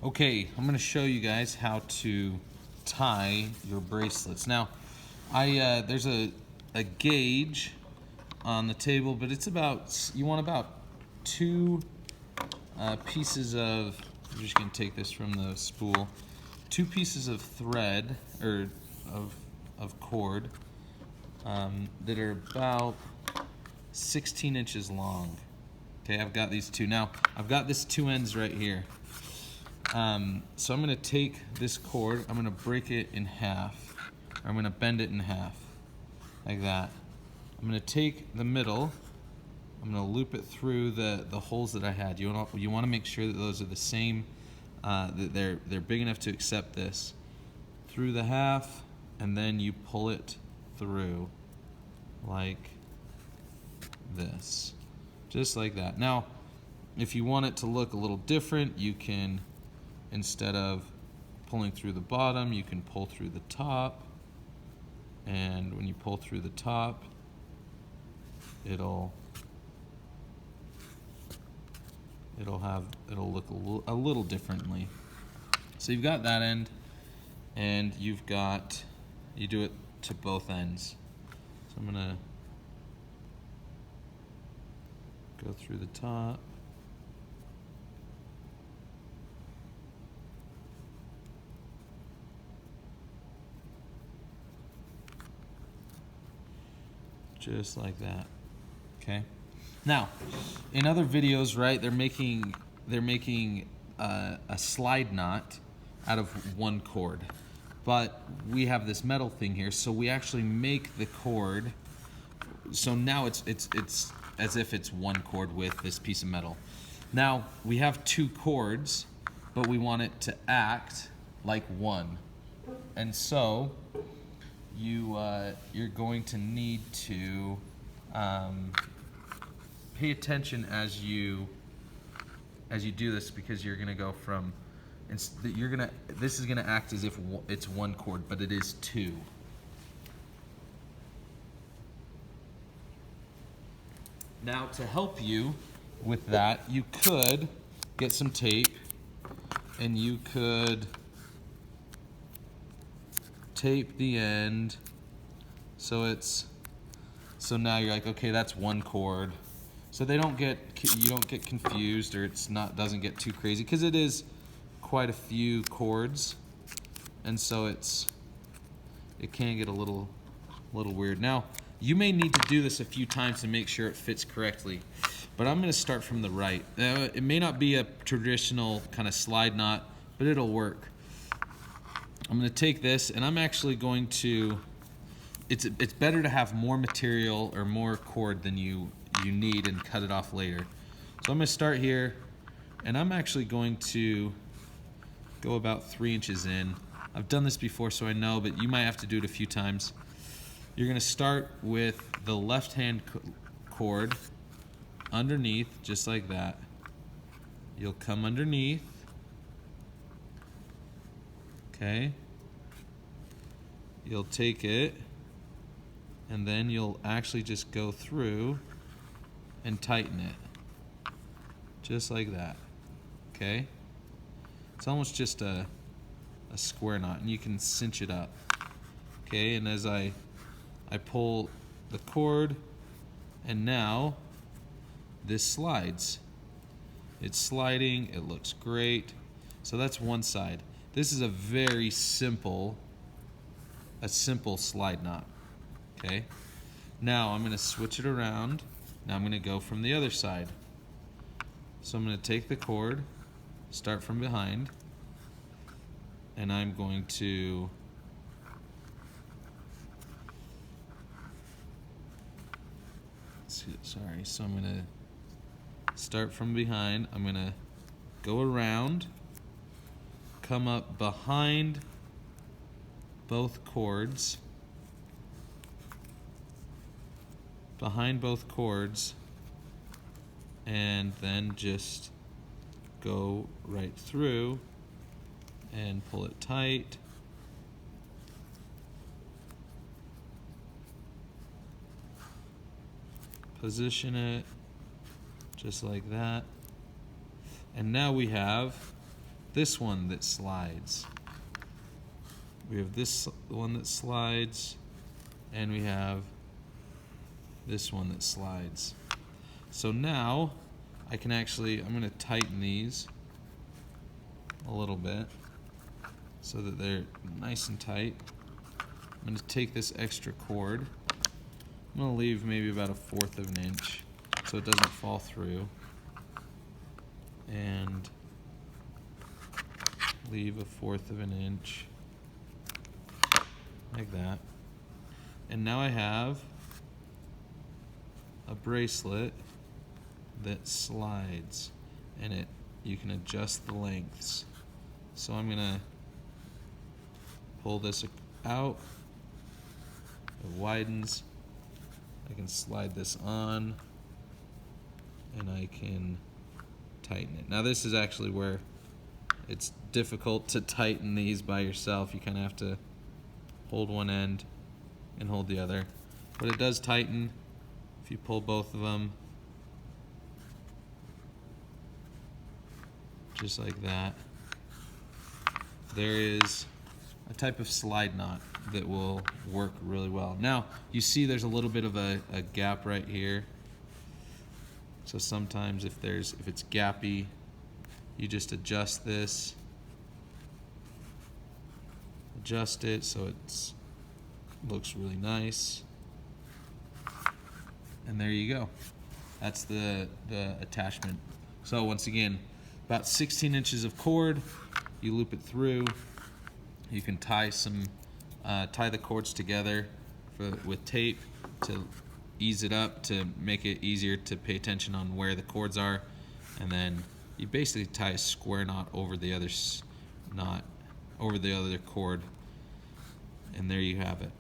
Okay, I'm going to show you guys how to tie your bracelets. Now, there's a gauge on the table, but it's about, you want about two pieces of, I'm just going to take this from the spool, 2 pieces of thread, or of cord, that are about 16 inches long. Okay, I've got these two. Now, I've got this 2 ends right here. So I'm going to take this cord, I'm going to break it in half, or I'm going to bend it in half, like that. I'm going to take the middle, I'm going to loop it through the holes that I had. You want to make sure that those are the same, that they're big enough to accept this. Through the half, and then you pull it through, like this. Just like that. Now, if you want it to look a little different, you can, instead of pulling through the bottom, you can pull through the top. And when you pull through the top, it'll look a little differently. So you've got that end, and you do it to both ends. So I'm gonna go through the top. Just like that. Okay. Now, in other videos, right, they're making a slide knot out of one cord, but we have this metal thing here, so we actually make the cord. So now it's as if it's one cord with this piece of metal. Now we have 2 cords, but we want it to act like one, and so you're going to need to pay attention as you do this, because you're going to go from, this is going to act as if it's one cord, but it is 2. Now, to help you with that, you could get some tape, and you could tape the end so now you're like, okay, that's one cord, so you don't get confused, or doesn't get too crazy, because it is quite a few cords, and so it can get a little weird. Now, you may need to do this a few times to make sure it fits correctly, but I'm going to start from the right. It may not be a traditional kind of slide knot, but it'll work. I'm going to take this, and I'm actually going to, it's better to have more material or more cord than you need and cut it off later. So I'm going to start here, and I'm actually going to go about 3 inches in. I've done this before, so I know, but you might have to do it a few times. You're going to start with the left-hand cord underneath, just like that. You'll come underneath. Okay. You'll take it, and then you'll actually just go through and tighten it. Just like that. Okay? It's almost just a square knot, and you can cinch it up. Okay, and as I pull the cord, and now this slides. It's sliding, it looks great. So that's one side. This is a very simple slide knot. Okay? Now I'm going to switch it around. Now I'm going to go from the other side. So I'm going to take the cord, start from behind, and I'm going to so I'm going to start from behind. I'm going to go around, come up behind both cords, and then just go right through and pull it tight. Position it just like that. And now we have this one that slides. We have this one that slides, and we have this one that slides. So now I can actually, I'm going to tighten these a little bit so that they're nice and tight. I'm going to take this extra cord. I'm going to leave maybe about 1/4 of an inch so it doesn't fall through. And leave 1/4 of an inch like that. And now I have a bracelet that slides, and you can adjust the lengths. So I'm gonna pull this out. It widens. I can slide this on, and I can tighten it. Now this is actually where it's difficult to tighten these by yourself. You kind of have to hold one end and hold the other. But it does tighten if you pull both of them. Just like that. There is a type of slide knot that will work really well. Now, you see there's a little bit of a gap right here. So sometimes if it's gappy, you just adjust this. Adjust it so it looks really nice. And there you go. That's the attachment. So once again, about 16 inches of cord. You loop it through. You can tie the cords together with tape to ease it up, to make it easier to pay attention on where the cords are, and then you basically tie a square knot over the other knot, over the other cord, and there you have it.